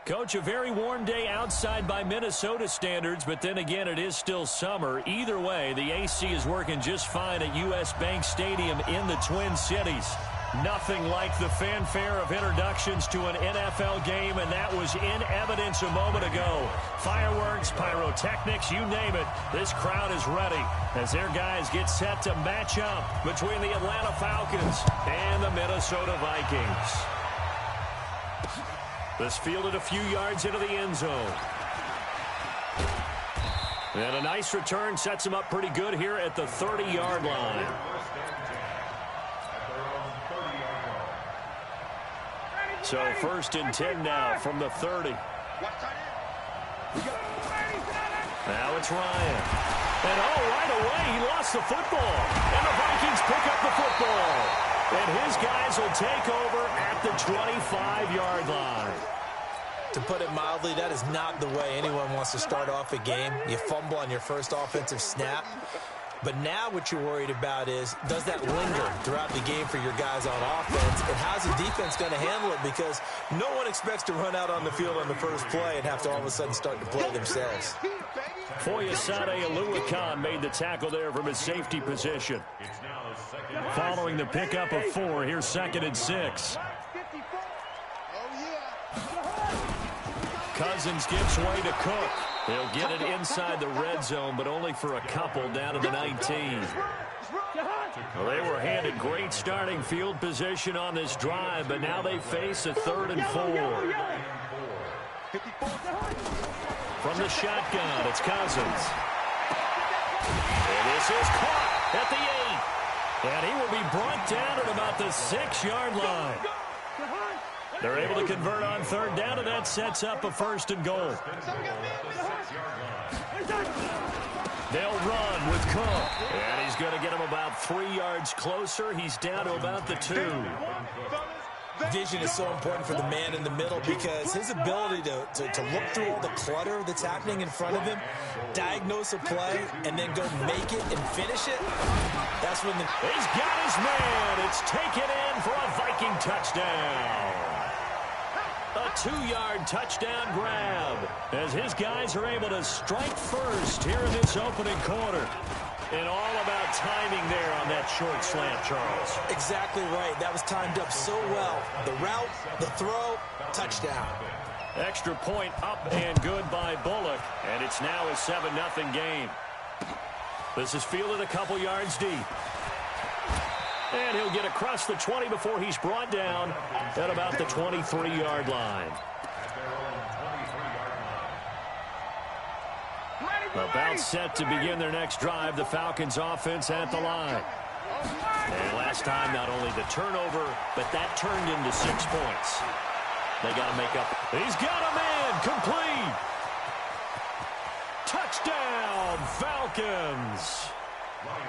Coach, a very warm day outside by Minnesota standards, but then again, it is still summer. Either way, the AC is working just fine at U.S. Bank Stadium in the Twin Cities. Nothing like the fanfare of introductions to an NFL game, and that was in evidence a moment ago. Fireworks, pyrotechnics, you name it. This crowd is ready as their guys get set to match up between the Atlanta Falcons and the Minnesota Vikings. This fielded a few yards into the end zone. And a nice return sets him up pretty good here at the 30-yard line. So 1st and 10 now from the 30. Now it's Ryan. And right away he lost the football. And the Vikings pick up the football. And his guys will take over at the 25-yard line. To put it mildly, that is not the way anyone wants to start off a game. You fumble on your first offensive snap. But now what you're worried about is, does that linger throughout the game for your guys on offense? And how's the defense going to handle it? Because no one expects to run out on the field on the first play and have to all of a sudden start to play themselves. Foyesade Aluakan made the tackle there from his safety position. Following the pickup of 4, here's 2nd and 6. Cousins gives way to Cook. He'll get it inside the red zone, but only for a couple down to the 19. Well, they were handed great starting field position on this drive, but now they face a 3rd and 4. From the shotgun, it's Cousins. And this is caught at the 8. And he will be brought down at about the 6-yard line. They're able to convert on 3rd down, and that sets up a 1st and goal. They'll run with Cook. And he's going to get him about 3 yards closer. He's down to about the 2. Vision is so important for the man in the middle because his ability to look through all the clutter that's happening in front of him, diagnose a play, and then go make it and finish it, that's when he's got his man. It's taken in for a Viking touchdown. A 2-yard touchdown grab as his guys are able to strike first here in this opening quarter. And all about timing there on that short slant, Charles. Exactly right. That was timed up so well. The route, the throw, touchdown. Extra point up and good by Bullock. And it's now a 7-0 game. This is fielded a couple yards deep. And he'll get across the 20 before he's brought down at about the 23-yard line. About set to begin their next drive, the Falcons offense at the line. And last time, not only the turnover, but that turned into 6 points. They got to make up. He's got a man, complete. Touchdown, Falcons.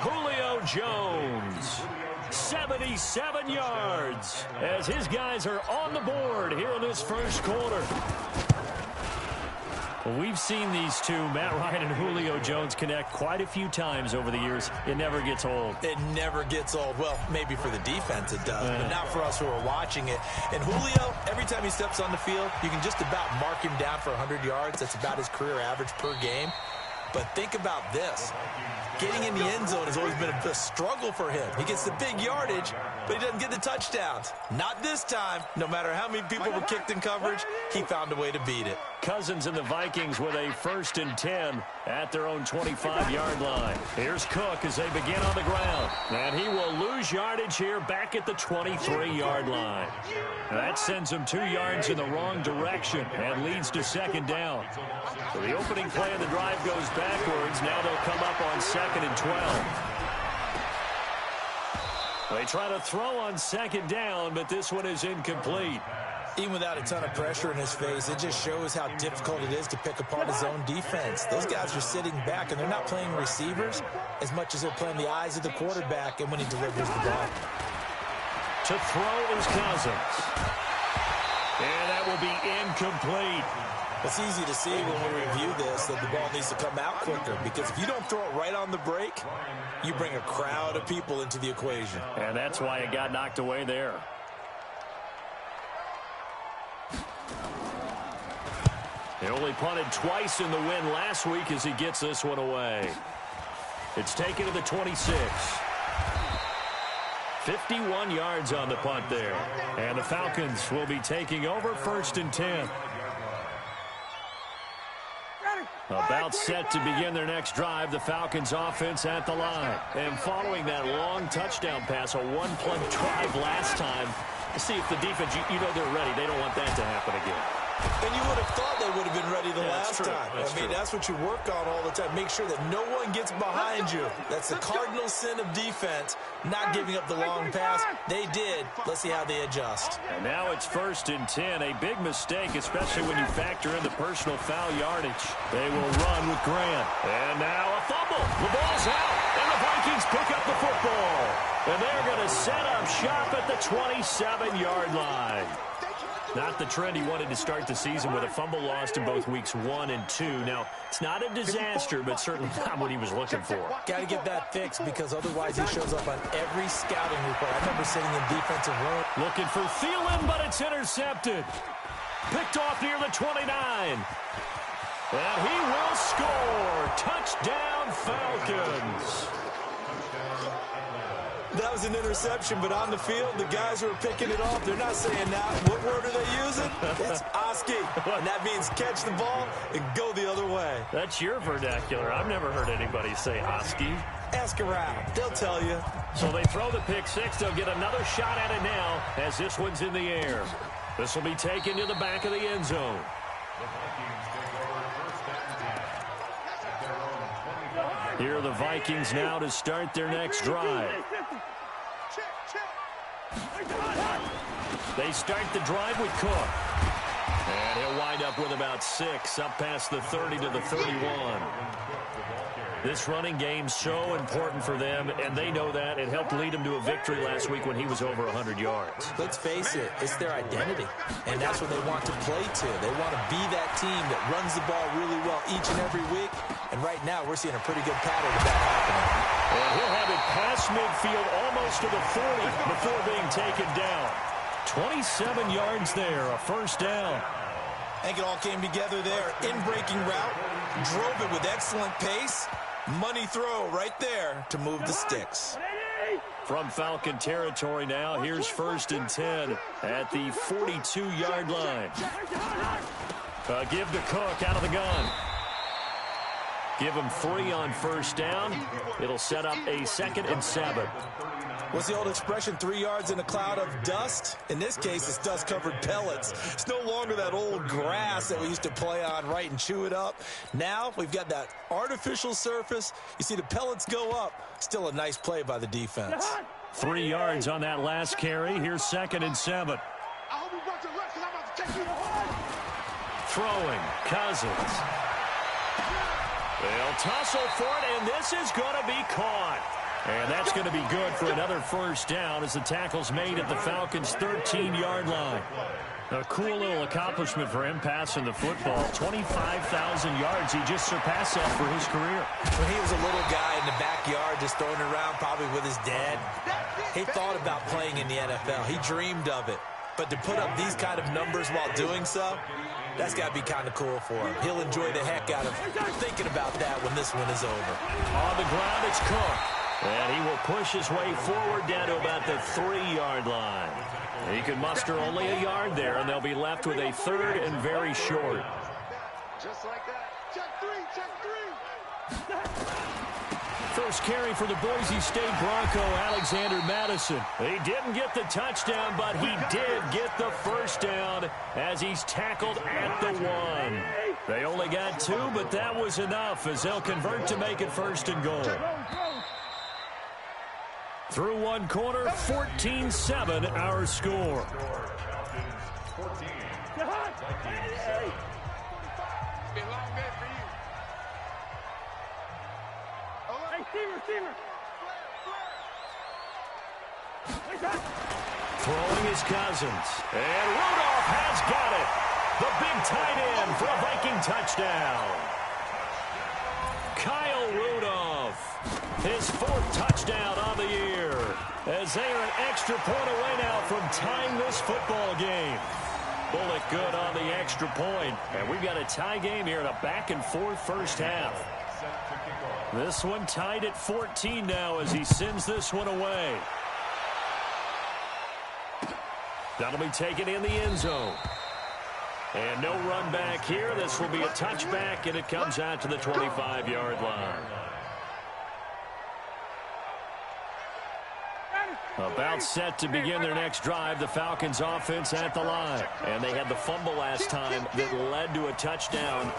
Julio Jones, 77 yards, as his guys are on the board here in this first quarter. Well, we've seen these two, Matt Ryan and Julio Jones, connect quite a few times over the years. It never gets old. It never gets old. Well, maybe for the defense it does, but not for us who are watching it. And Julio, every time he steps on the field, you can just about mark him down for 100 yards. That's about his career average per game. But think about this. Getting in the end zone has always been a struggle for him. He gets the big yardage, but he doesn't get the touchdowns. Not this time. No matter how many people were kicked in coverage, he found a way to beat it. Cousins and the Vikings with a 1st and 10 at their own 25-yard line. Here's Cook as they begin on the ground. And he will lose yardage here back at the 23-yard line. That sends him 2 yards in the wrong direction and leads to 2nd down. So the opening play of the drive goes backwards. Now they'll come up on 2nd and 12. They try to throw on 2nd down, but this one is incomplete. Even without a ton of pressure in his face, it just shows how difficult it is to pick apart his own defense. Those guys are sitting back, and they're not playing receivers as much as they're playing the eyes of the quarterback and when he delivers the ball. To throw is Cousins. And that will be incomplete. It's easy to see when we review this that the ball needs to come out quicker, because if you don't throw it right on the break, you bring a crowd of people into the equation. And that's why it got knocked away there. He only punted twice in the win last week as he gets this one away. It's taken to the 26. 51 yards on the punt there. And the Falcons will be taking over 1st and 10. About set to begin their next drive, the Falcons offense at the line. And following that long touchdown pass, a one-play drive last time, see if the defense, you know they're ready. They don't want that to happen again. And you would have thought they would have been ready the last time. That's what you work on all the time. Make sure that no one gets behind you. That's the cardinal sin of defense, not giving up the long pass. They did. Let's see how they adjust. And now it's 1st and 10. A big mistake, especially when you factor in the personal foul yardage. They will run with Grant. And now a fumble. The ball's out. And the Vikings pick up the football. And they're going to set up shop at the 27-yard line. Not the trend he wanted to start the season with a fumble lost in both weeks 1 and 2. Now, it's not a disaster, but certainly not what he was looking for. Got to get that fixed, because otherwise he shows up on every scouting report. I remember sitting in defensive room. Looking for Thielen, but it's intercepted. Picked off near the 29. And he will score. Touchdown, Falcons. That was an interception, but on the field, the guys who are picking it off, they're not saying that. What word are they using? It's Oski. And that means catch the ball and go the other way. That's your vernacular. I've never heard anybody say Oski. Ask around. They'll tell you. So they throw the pick six. They'll get another shot at it now as this one's in the air. This will be taken to the back of the end zone. Here are the Vikings now to start their next drive. They start the drive with Cook. And he'll wind up with about 6, up past the 30 to the 31. This running game's so important for them, and they know that. It helped lead them to a victory last week when he was over 100 yards. Let's face it, it's their identity, and that's what they want to play to. They want to be that team that runs the ball really well each and every week, and right now we're seeing a pretty good pattern of that happening. And he'll have it past midfield almost to the 40 before being taken down. 27 yards there, a first down. I think it all came together there. In-breaking route, drove it with excellent pace. Money throw right there to move the sticks. From Falcon territory now, here's 1st and 10 at the 42-yard line. Give to Cook out of the gun. Give him 3 on first down. It'll set up a 2nd and 7. What's the old expression, 3 yards in a cloud of dust? In this case, it's dust-covered pellets. It's no longer that old grass that we used to play on, right, and chew it up. Now we've got that artificial surface. You see the pellets go up. Still a nice play by the defense. 3 yards on that last carry. Here's 2nd and 7. Throwing, Cousins. They'll tussle for it, and this is going to be caught. And that's going to be good for another first down as the tackle's made at the Falcons' 13-yard line. A cool little accomplishment for him passing the football. 25,000 yards. He just surpassed that for his career. When he was a little guy in the backyard just throwing it around probably with his dad, he thought about playing in the NFL. He dreamed of it. But to put up these kind of numbers while doing so, that's got to be kind of cool for him. He'll enjoy the heck out of thinking about that when this one is over. On the ground, it's Cook. And he will push his way forward down to about the 3-yard line. He can muster only a yard there, and they'll be left with a 3rd and very short. Just like that. Check 3, check 3. First carry for the Boise State Bronco, Alexander Madison. He didn't get the touchdown, but he did get the first down as he's tackled at the 1. They only got 2, but that was enough as they'll convert to make it 1st and goal. Through one quarter, 14-7 our score. Throwing his Cousins. And Rudolph has got it. The big tight end for a Viking touchdown. Kyle Rudolph, his 4th touchdown on the year, as they are an extra point away now from tying this football game. Bullock good on the extra point, and we've got a tie game here in a back-and-forth first half. This one tied at 14 now as he sends this one away. That'll be taken in the end zone. And no run back here. This will be a touchback, and it comes out to the 25-yard line. About set to begin their next drive, the Falcons offense at the line. And they had the fumble last time that led to a touchdown.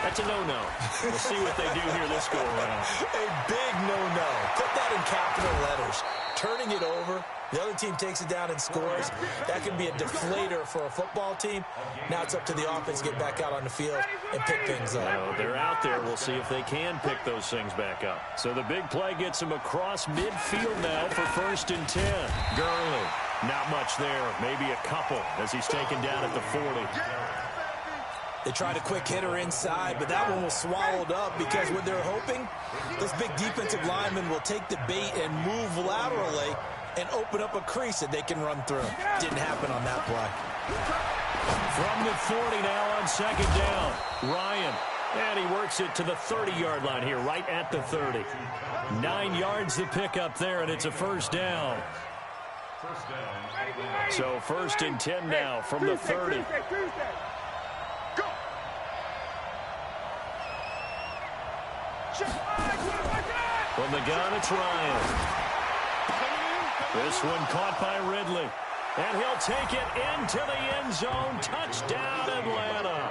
That's a no-no. We'll see what they do here this go-around. A big no-no. Put that in capital letters. Turning it over, the other team takes it down and scores. That can be a deflator for a football team. Now it's up to the offense to get back out on the field and pick things up. Well, they're out there. We'll see if they can pick those things back up. So the big play gets him across midfield now for 1st and 10. Gurley, not much there. Maybe a couple as he's taken down at the 40. They tried a quick hitter inside, but that one was swallowed up because what they're hoping, those big defensive linemen will take the bait and move laterally and open up a crease that they can run through. Didn't happen on that play. From the 40 now on 2nd down. Ryan, and he works it to the 30-yard line here, right at the 30. 9 yards to pick up there, and it's a 1st down. So 1st and 10 now from the 30. From the gun, it's Ryan. This one caught by Ridley. And he'll take it into the end zone. Touchdown, Atlanta.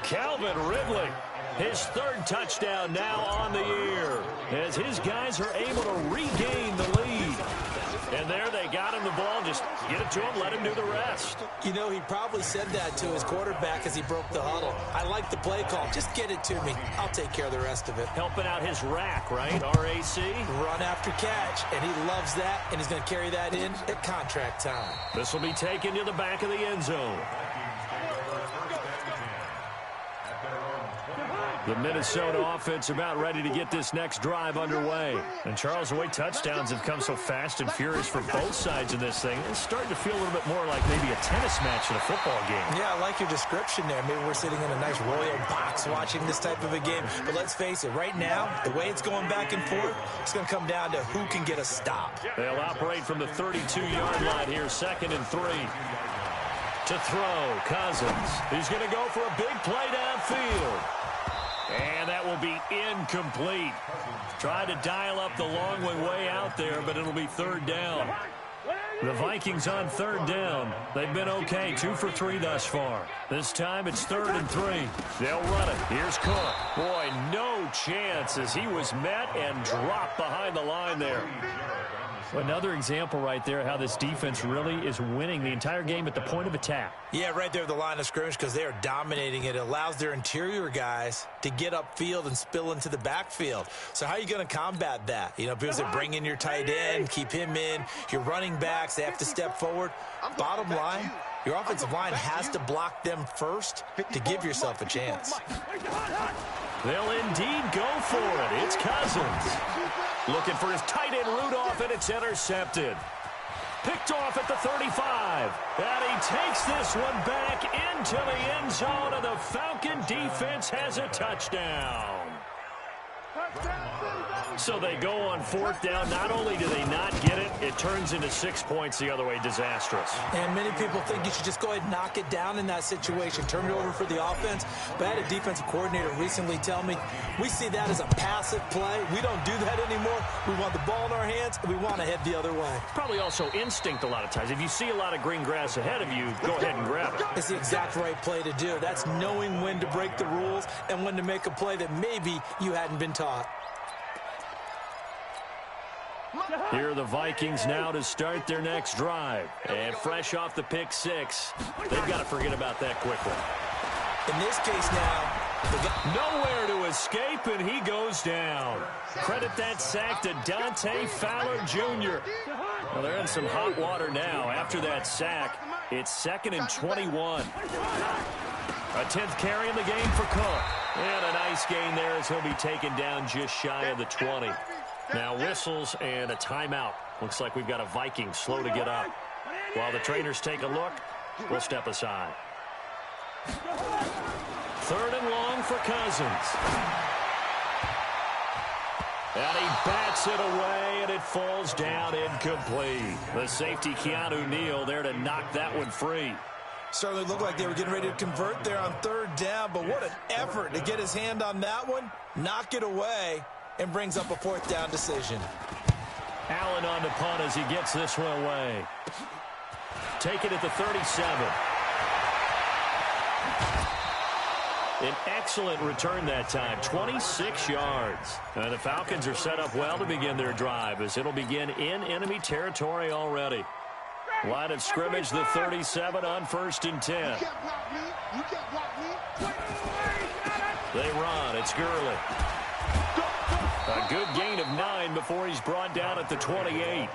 Calvin Ridley, his 3rd touchdown now on the year, as his guys are able to regain the lead. And there they got him the ball. Just get it to him, let him do the rest. You know, he probably said that to his quarterback as he broke the huddle. I like the play call. Just get it to me. I'll take care of the rest of it. Helping out his rack, right? R-A-C? Run after catch, and he loves that, and he's going to carry that in at contract time. This will be taken to the back of the end zone. The Minnesota offense about ready to get this next drive underway. And Charles, the way touchdowns have come so fast and furious for both sides of this thing, it's starting to feel a little bit more like maybe a tennis match in a football game. Yeah, I like your description there. Maybe we're sitting in a nice royal box watching this type of a game. But let's face it, right now, the way it's going back and forth, it's going to come down to who can get a stop. They'll operate from the 32-yard line here, 2nd and 3. To throw, Cousins. He's going to go for a big play downfield. And that will be incomplete. Try to dial up the long way out there, but it'll be 3rd down. The Vikings on 3rd down. They've been okay, 2 for 3 thus far. This time it's 3rd and 3. They'll run it. Here's Cook. Boy, no chance as he was met and dropped behind the line there. Another example right there how this defense really is winning the entire game at the point of attack. Yeah, right there at the line of scrimmage because they are dominating it. It allows their interior guys to get upfield and spill into the backfield. So how are you going to combat that? You know, because they bring in your tight end, keep him in. Your running backs, they have to step forward. Bottom line, your offensive line has to block them first to give yourself a chance. They'll indeed go for it. It's Cousins. Looking for his tight end Rudolph, and it's intercepted. Picked off at the 35. And he takes this one back into the end zone, and the Falcon defense has a touchdown. So they go on 4th down. Not only do they not get it, it turns into 6 points the other way. Disastrous. And many people think you should just go ahead and knock it down in that situation. Turn it over for the offense. But I had a defensive coordinator recently tell me, we see that as a passive play. We don't do that anymore. We want the ball in our hands, and we want to head the other way. Probably also instinct a lot of times. If you see a lot of green grass ahead of you, go ahead and grab it. It's the exact right play to do. That's knowing when to break the rules and when to make a play that maybe you hadn't been taught. Here are the Vikings now to start their next drive. And fresh off the pick 6, they've got to forget about that quickly. In this case now, nowhere to escape, and he goes down. Credit that sack to Dante Fowler Jr. Well, they're in some hot water now. After that sack, it's 2nd and 21. A 10th carry in the game for Cook. And a nice gain there as he'll be taken down just shy of the 20. Now whistles and a timeout. Looks like we've got a Viking slow to get up. While the trainers take a look, we'll step aside. 3rd and long for Cousins. And he bats it away, and it falls down incomplete. The safety, Keanu Neal, there to knock that one free. Certainly looked like they were getting ready to convert there on 3rd down, but what an effort to get his hand on that one, knock it away, and brings up a 4th down decision. Allen on the punt as he gets this one away. Take it at the 37. An excellent return that time, 26 yards. And the Falcons are set up well to begin their drive as it'll begin in enemy territory already. Line of scrimmage, the 37 on 1st and 10. They run. It's Gurley. A good gain of 9 before he's brought down at the 28.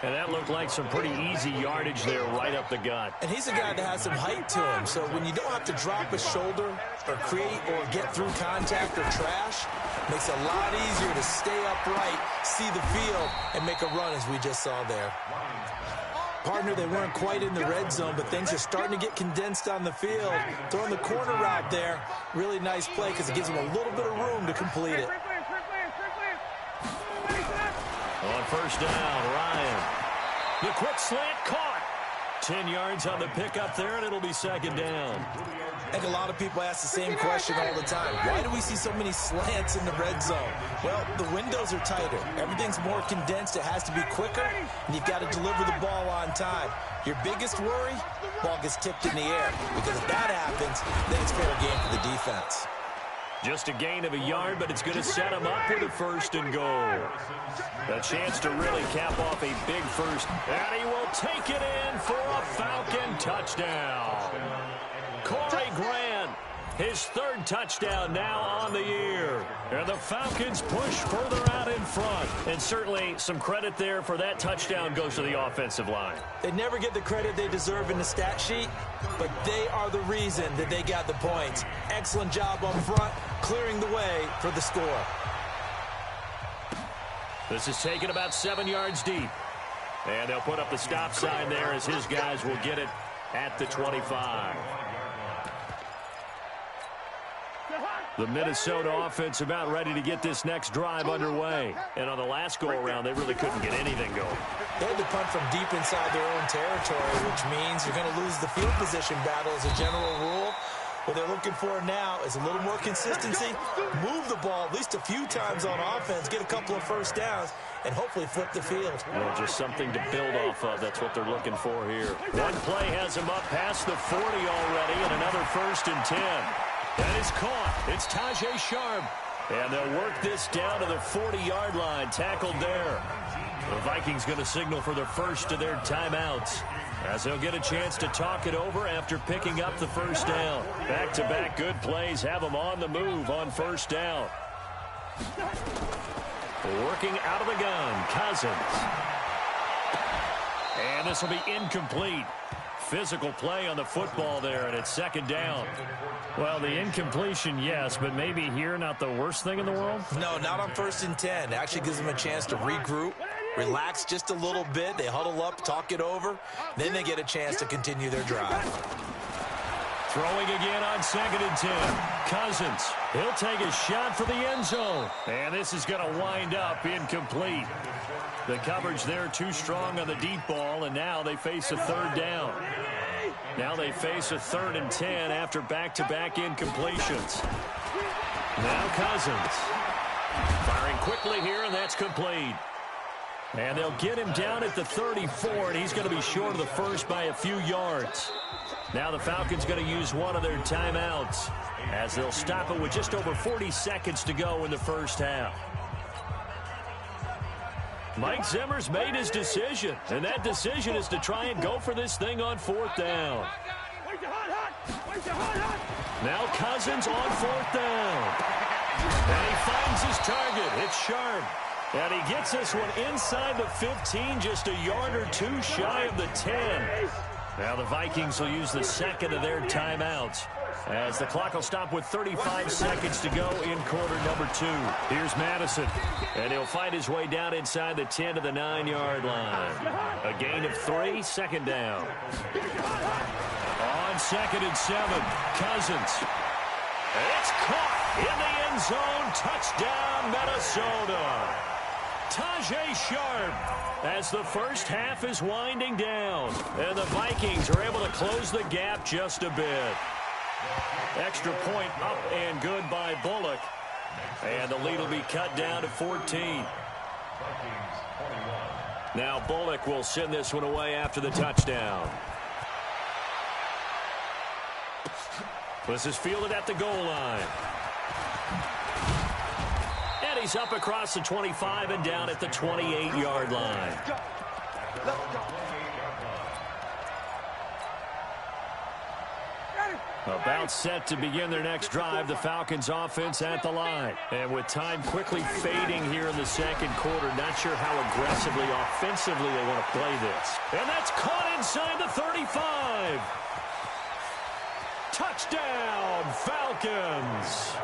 And that looked like some pretty easy yardage there right up the gut. And he's a guy that has some height to him, so when you don't have to drop a shoulder or create or get through contact or trash, makes it a lot easier to stay upright, see the field, and make a run as we just saw there. Partner, they weren't quite in the red zone, but things are starting to get condensed on the field. Throwing the corner route there, really nice play because it gives him a little bit of room to complete it. On 1st down, Ryan. The quick slant caught. 10 yards on the pickup there, and it'll be 2nd down. And a lot of people ask the same question all the time. Why do we see so many slants in the red zone? Well, the windows are tighter. Everything's more condensed. It has to be quicker, and you've got to deliver the ball on time. Your biggest worry, ball gets tipped in the air. Because if that happens, then it's fair game for the defense. Just a gain of a yard, but it's going to set him up with a 1st and goal. A chance to really cap off a big first. And he will take it in for a Falcon touchdown. Corey Grant, his 3rd touchdown now on the year. And the Falcons push further out in front. And certainly some credit there for that touchdown goes to the offensive line. They never get the credit they deserve in the stat sheet, but they are the reason that they got the points. Excellent job up front, clearing the way for the score. This is taken about 7 yards deep. And they'll put up the stop sign there as his guys will get it at the 25. The Minnesota offense about ready to get this next drive underway. And on the last go-around, they really couldn't get anything going. They had to punt from deep inside their own territory, which means you're going to lose the field position battle as a general rule. What they're looking for now is a little more consistency, move the ball at least a few times on offense, get a couple of 1st downs, and hopefully flip the field. Well, just something to build off of. That's what they're looking for here. One play has him up past the 40 already, and another 1st and 10. That is caught. It's Tajay Sharp. And they'll work this down to the 40-yard line. Tackled there. The Vikings going to signal for their first of their timeouts, as they'll get a chance to talk it over after picking up the 1st down. Back-to-back good plays have them on the move on 1st down. Working out of the gun, Cousins. And this will be incomplete. Physical play on the football there, and it's 2nd down. Well, the incompletion, yes, but maybe here not the worst thing in the world? No, not on 1st and 10. It actually gives them a chance to regroup, relax just a little bit. They huddle up, talk it over. Then they get a chance to continue their drive. Throwing again on 2nd and 10. Cousins, he'll take a shot for the end zone. And this is going to wind up incomplete. The coverage there too strong on the deep ball, and now they face a 3rd down. Now they face a 3rd and 10 after back-to-back incompletions. Now Cousins. Firing quickly here, and that's complete. And they'll get him down at the 34, and he's going to be short of the 1st by a few yards. Now the Falcons going to use one of their timeouts, as they'll stop it with just over 40 seconds to go in the 1st half. Mike Zimmer's made his decision, and that decision is to try and go for this thing on 4th down. Now Cousins on 4th down. And he finds his target. It's Sharp. And he gets this one inside the 15, just a yard or two shy of the 10. Now the Vikings will use the second of their timeouts, as the clock will stop with 35 seconds to go in quarter number 2. Here's Madison, and he'll fight his way down inside the 10 to the 9-yard line. A gain of 3, second down. On 2nd and 7, Cousins. It's caught in the end zone. Touchdown, Minnesota. Tajay Sharp, as the first half is winding down, and the Vikings are able to close the gap just a bit. Extra point up and good by Bullock, and the lead will be cut down to 14. Now Bullock will send this one away after the touchdown. This is fielded at the goal line. And he's up across the 25 and down at the 28-yard line. About set to begin their next drive, the Falcons offense at the line. And with time quickly fading here in the second quarter, not sure how aggressively, offensively they want to play this. And that's caught inside the 35. Touchdown, Falcons.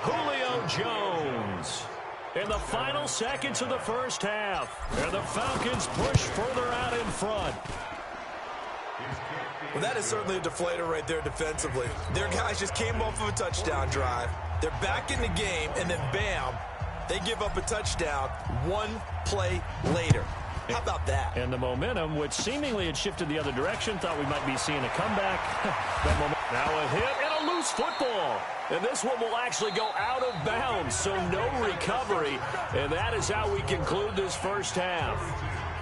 Julio Jones. In the final seconds of the first half, and the Falcons push further out in front. Well, that is certainly a deflator right there defensively. Their guys just came off of a touchdown drive. They're back in the game, and then bam, they give up a touchdown one play later. How about that? And the momentum, which seemingly had shifted the other direction, thought we might be seeing a comeback. Now a hit and a loose football. And this one will actually go out of bounds, so no recovery. And that is how we conclude this first half.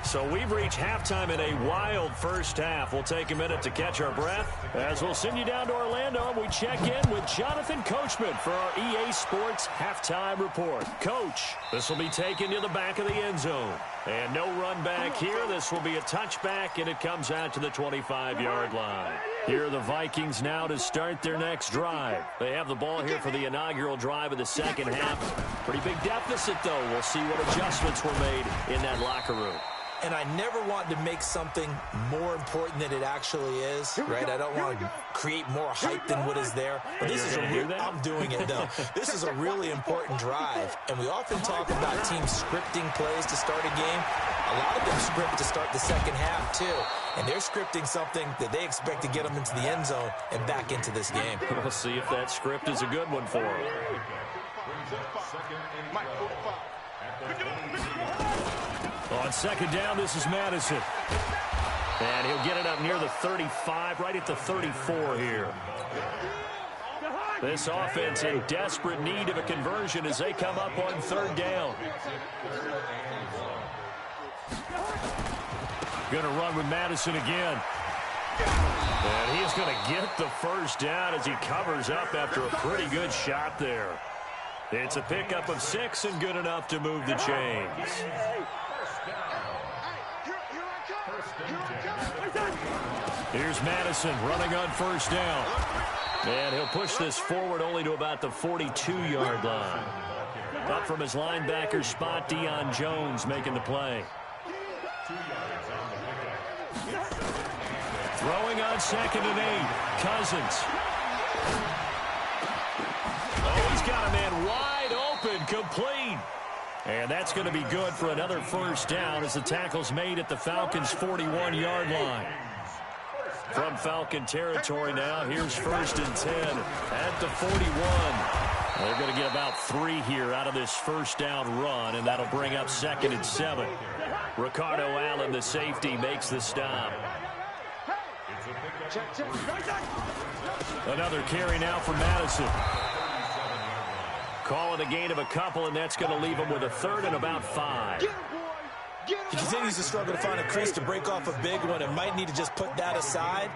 So we've reached halftime in a wild first half. We'll take a minute to catch our breath as we'll send you down to Orlando and we check in with Jonathan Coachman for our EA Sports Halftime Report. Coach, this will be taken to the back of the end zone. And no run back here. This will be a touchback, and it comes out to the 25-yard line. Here are the Vikings now to start their next drive. They have the ball here for the inaugural drive of the second half. Pretty big deficit, though. We'll see what adjustments were made in that locker room. And I never want to make something more important than it actually is, right? I don't want to create more hype than what is there. But this is I'm doing it, though. This is a really important drive. And we often talk about teams scripting plays to start a game. A lot of them script to start the second half, too. And they're scripting something that they expect to get them into the end zone and back into this game. We'll see if that script is a good one for them. On second down, this is Madison. And he'll get it up near the 35, right at the 34 here. This offense in desperate need of a conversion as they come up on third down. Going to run with Madison again. And he is going to get the first down as he covers up after a pretty good shot there. It's a pickup of 6 and good enough to move the chains. Here's Madison running on first down. And he'll push this forward only to about the 42-yard line. Up from his linebacker spot, Deion Jones making the play. Throwing on 2nd and 8. Cousins. Oh, he's got a man wide open, complete. And that's going to be good for another first down as the tackle's made at the Falcons' 41-yard line. From Falcon territory now, here's 1st and 10 at the 41. They're going to get about 3 here out of this first down run, and that'll bring up 2nd and 7. Ricardo Allen, the safety, makes the stop. Another carry now for Madison. Calling a gain of a couple, and that's going to leave him with a 3rd and about 5. He continues to struggle to find a crease to break off a big one and might need to just put that aside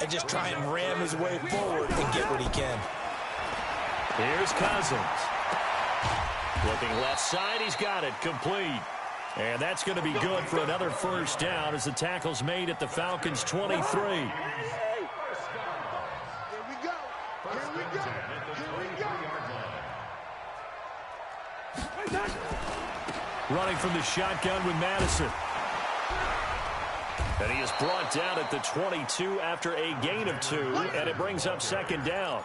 and just try and ram his way forward and get what he can. Here's Cousins. Looking left side, he's got it, complete. And that's going to be good for another first down as the tackle's made at the Falcons' 23. Running from the shotgun with Madison. And he is brought down at the 22 after a gain of 2, and it brings up second down.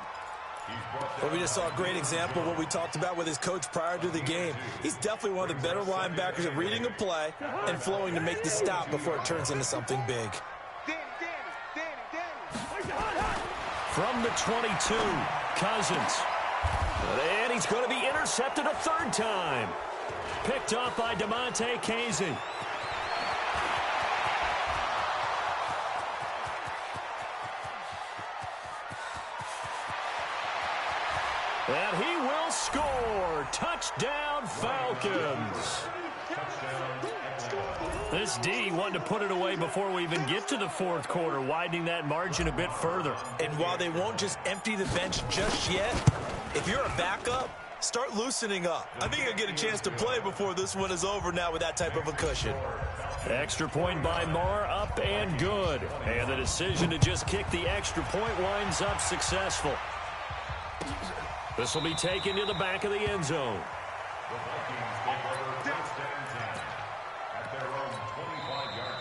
Well, we just saw a great example of what we talked about with his coach prior to the game. He's definitely one of the better linebackers at reading a play and flowing to make the stop before it turns into something big. From the 22, Cousins. And he's going to be intercepted a third time. Picked off by DeMonte Casey. And he will score. Touchdown, Falcons. This D wanted to put it away before we even get to the fourth quarter, widening that margin a bit further. And while they won't just empty the bench just yet, if you're a backup, start loosening up. I think you'll get a chance to play before this one is over now with that type of a cushion. Extra point by Marr, up and good. And the decision to just kick the extra point winds up successful. This will be taken to the back of the end zone.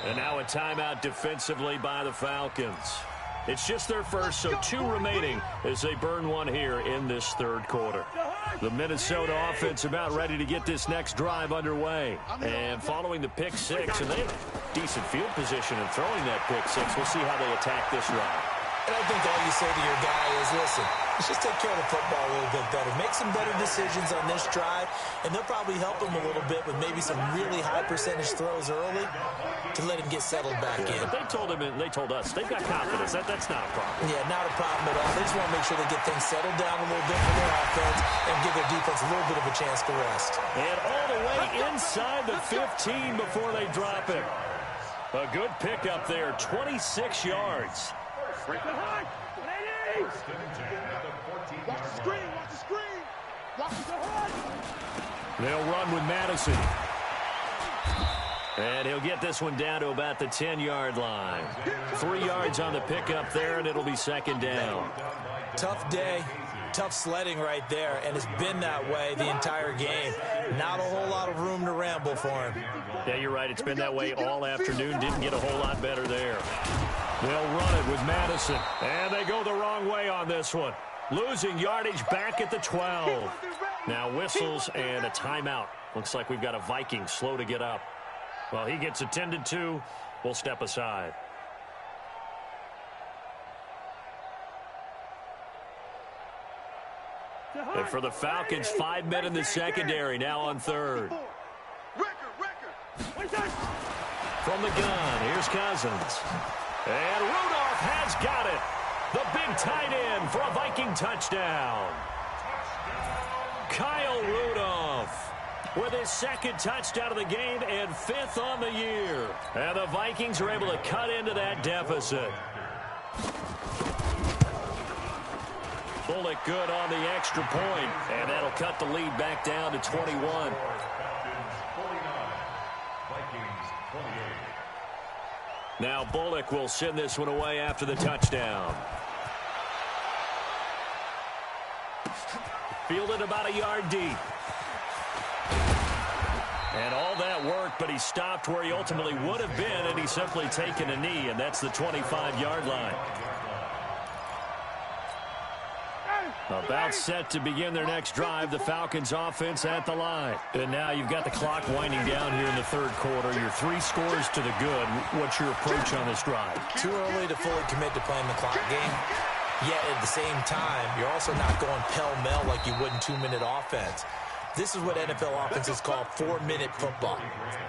And now a timeout defensively by the Falcons. It's just their first, so 2 remaining as they burn one here in this third quarter. The Minnesota offense about ready to get this next drive underway. And following the pick 6, and they have decent field position in throwing that pick 6. We'll see how they attack this drive. And I think all you say to your guy is, listen, let's just take care of the football a little bit better. Make some better decisions on this drive, and they'll probably help him a little bit with maybe some really high percentage throws early to let him get settled back in. But they told him, and they told us, they've got confidence. That's not a problem. Yeah, not a problem at all. They just want to make sure they get things settled down a little bit for their offense and give their defense a little bit of a chance to rest. And all the way inside the 15 before they drop it. A good pickup there, 26 yards. Watch the screen, watch the screen. Watch the hood. They'll run with Madison. And he'll get this one down to about the 10-yard line. 3 yards on the pickup there, and it'll be second down. Tough day, tough sledding right there, and it's been that way the entire game. Not a whole lot of room to ramble for him. Yeah, you're right. It's been that way all afternoon. Didn't get a whole lot better there. They'll run it with Madison. And they go the wrong way on this one. Losing yardage back at the 12. Now whistles and a timeout. Looks like we've got a Viking slow to get up. Well, he gets attended to. We'll step aside. And for the Falcons, 5 men in the secondary, now on third. From the gun, here's Cousins. And Rudolph has got it. The big tight end for a Viking touchdown. Kyle Rudolph with his second touchdown of the game and 5th on the year. And the Vikings are able to cut into that deficit. Bullock good on the extra point, and that'll cut the lead back down to 21. Now Bullock will send this one away after the touchdown. Fielded about a yard deep. And all that work, but he stopped where he ultimately would have been, and he's simply taken a knee, and that's the 25-yard line. About set to begin their next drive, the Falcons offense at the line. And now you've got the clock winding down here in the third quarter. Your 3 scores to the good. What's your approach on this drive? Too early to fully commit to playing the clock game. Yet at the same time, you're also not going pell-mell like you would in 2-minute offense. This is what NFL offenses call 4-minute football.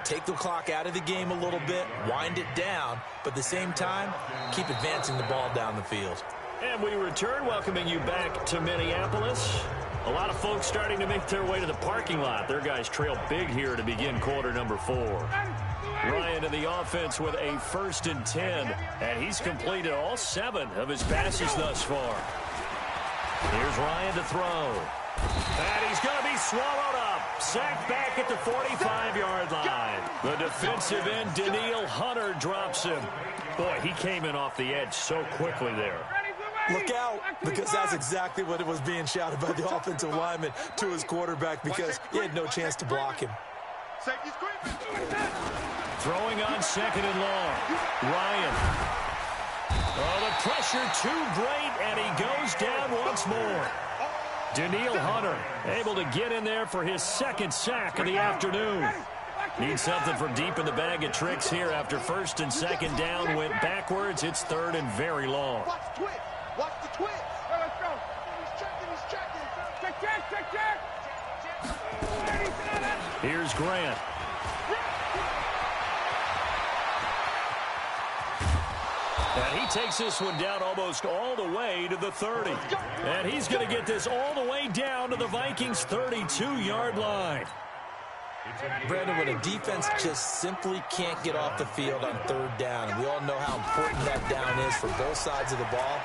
Take the clock out of the game a little bit, wind it down, but at the same time, keep advancing the ball down the field. And we return, welcoming you back to Minneapolis. A lot of folks starting to make their way to the parking lot. Their guys trail big here to begin quarter number 4. Ryan to the offense with a 1st and 10. And he's completed all 7 of his passes thus far. Here's Ryan to throw. And he's going to be swallowed up. Sacked back at the 45-yard line. The defensive end, Daniil Hunter, drops him. Boy, he came in off the edge so quickly there. Look out, because that's exactly what it was being shouted by the offensive lineman to his quarterback, because he had no chance to block him. Safety screen. Throwing on second and long. Ryan. Oh, the pressure too great, and he goes down once more. Daniil Hunter able to get in there for his second sack of the afternoon. Needs something from deep in the bag of tricks here after first and second down went backwards. It's third and very long. Watch the twitch. Watch the twitch. Hey, let's go. He's checking. Check. Here's Grant. And he takes this one down almost all the way to the 30. And he's going to get this all the way down to the Vikings' 32-yard line. Brandon, when a defense just simply can't get off the field on third down, and we all know how important that down is for both sides of the ball,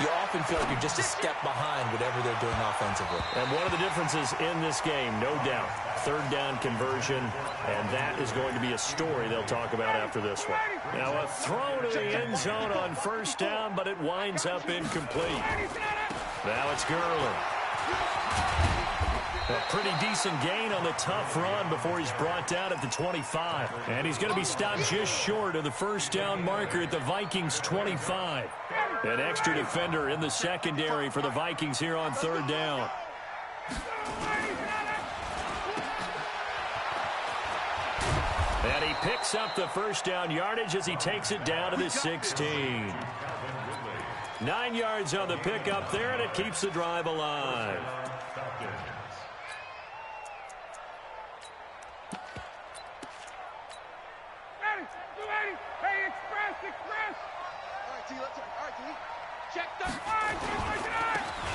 you often feel like you're just a step behind whatever they're doing offensively. And one of the differences in this game, no doubt, third down conversion, and that is going to be a story they'll talk about after this one. Now a throw to the end zone on first down, but it winds up incomplete. Now it's Gurley. A pretty decent gain on the tough run before he's brought down at the 25. And he's going to be stopped just short of the first down marker at the Vikings' 25. An extra defender in the secondary for the Vikings here on third down. And he picks up the first down yardage as he takes it down to the 16. 9 yards on the pickup there, and it keeps the drive alive.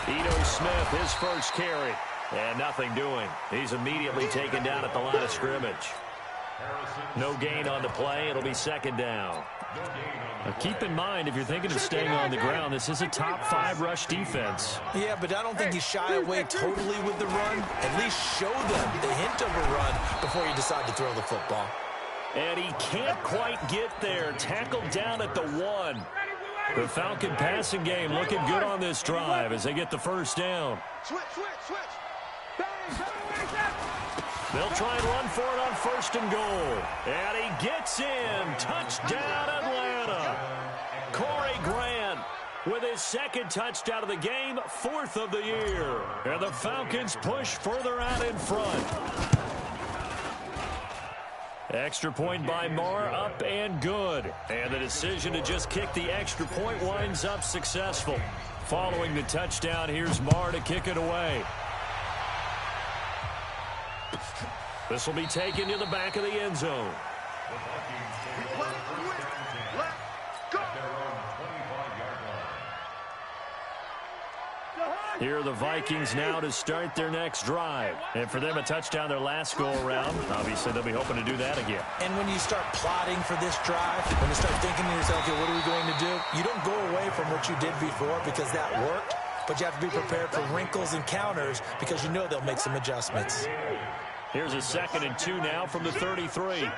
Ito Smith, his first carry, and nothing doing. He's immediately taken down at the line of scrimmage. No gain on the play. It'll be second down. Now keep in mind, if you're thinking of staying on the ground, this is a top 5 rush defense. Yeah, but I don't think you shy away totally with the run. At least show them the hint of a run before you decide to throw the football. And he can't quite get there. Tackled down at the 1. The Falcon passing game looking good on this drive as they get the first down. Switch. They'll try and run for it on first and goal. And he gets in. Touchdown, Atlanta. Corey Grant with his second touchdown of the game, 4th of the year. And the Falcons push further out in front. Extra point by Marr, up and good. And the decision to just kick the extra point winds up successful. Following the touchdown, here's Marr to kick it away. This will be taken to the back of the end zone. Here are the Vikings now to start their next drive. And for them, a touchdown their last go-around. Obviously, they'll be hoping to do that again. And when you start plotting for this drive, when you start thinking to yourself, okay, what are we going to do? You don't go away from what you did before because that worked, but you have to be prepared for wrinkles and counters because you know they'll make some adjustments. Here's a 2nd and 2 now from the 33.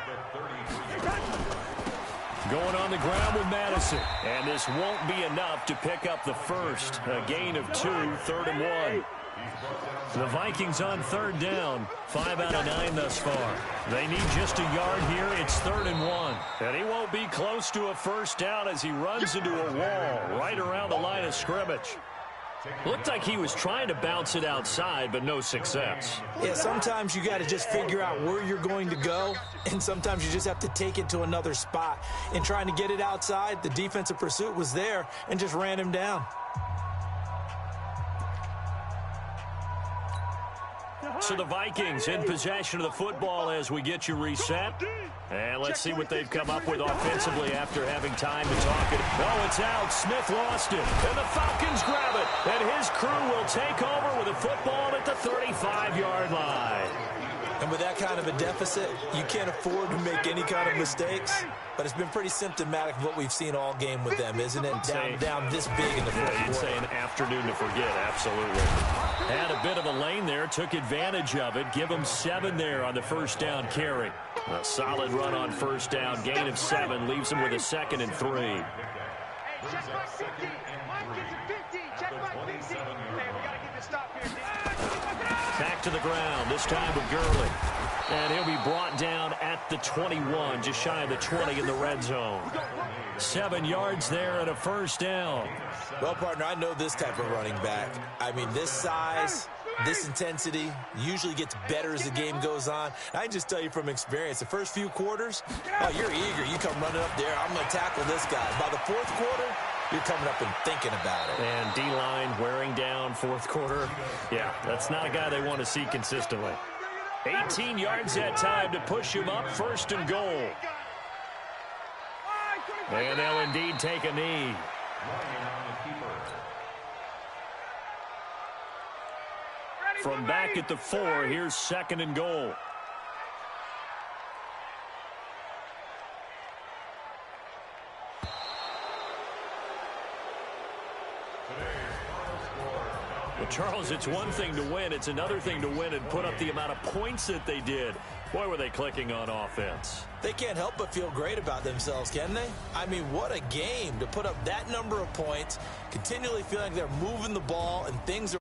Going on the ground with Madison. And this won't be enough to pick up the first. A gain of 2, 3rd and 1. The Vikings on third down. 5 out of 9 thus far. They need just a yard here. It's 3rd and 1. And he won't be close to a first down as he runs into a wall right around the line of scrimmage. Looked like he was trying to bounce it outside, but no success. Yeah, sometimes you got to just figure out where you're going to go, and sometimes you just have to take it to another spot. In trying to get it outside, the defensive pursuit was there and just ran him down. So the Vikings in possession of the football as we get you reset. And let's see what they've come up with offensively after having time to talk it. Oh, it's out. Smith lost it. And the Falcons grab it. And his crew will take over with a football at the 35-yard line. And with that kind of a deficit, you can't afford to make any kind of mistakes. But it's been pretty symptomatic of what we've seen all game with them, isn't it? Down this big in the fourth quarter. You'd say an afternoon to forget, absolutely. Had a bit of a lane there, took advantage of it. Give him 7 there on the first down carry. A solid run on first down, gain of 7, leaves him with a 2nd and 3. Check by 50. Check by 50. Back to the ground, this time with Gurley. And he'll be brought down at the 21, just shy of the 20 in the red zone. 7 yards there and a first down. Well, partner, I know this type of running back. I mean, this size, this intensity usually gets better as the game goes on. I can just tell you from experience, the first few quarters, oh, you're eager. You come running up there, I'm going to tackle this guy. By the fourth quarter, you're coming up and thinking about it. And D-line wearing down fourth quarter. Yeah, that's not a guy they want to see consistently. 18 yards that time to push him up, first and goal. And they'll indeed take a knee. From back at the 4, here's second and goal. Well, Charles, it's one thing to win. It's another thing to win and put up the amount of points that they did. Boy, were they clicking on offense. They can't help but feel great about themselves, can they? I mean, what a game to put up that number of points, continually feeling like they're moving the ball and things are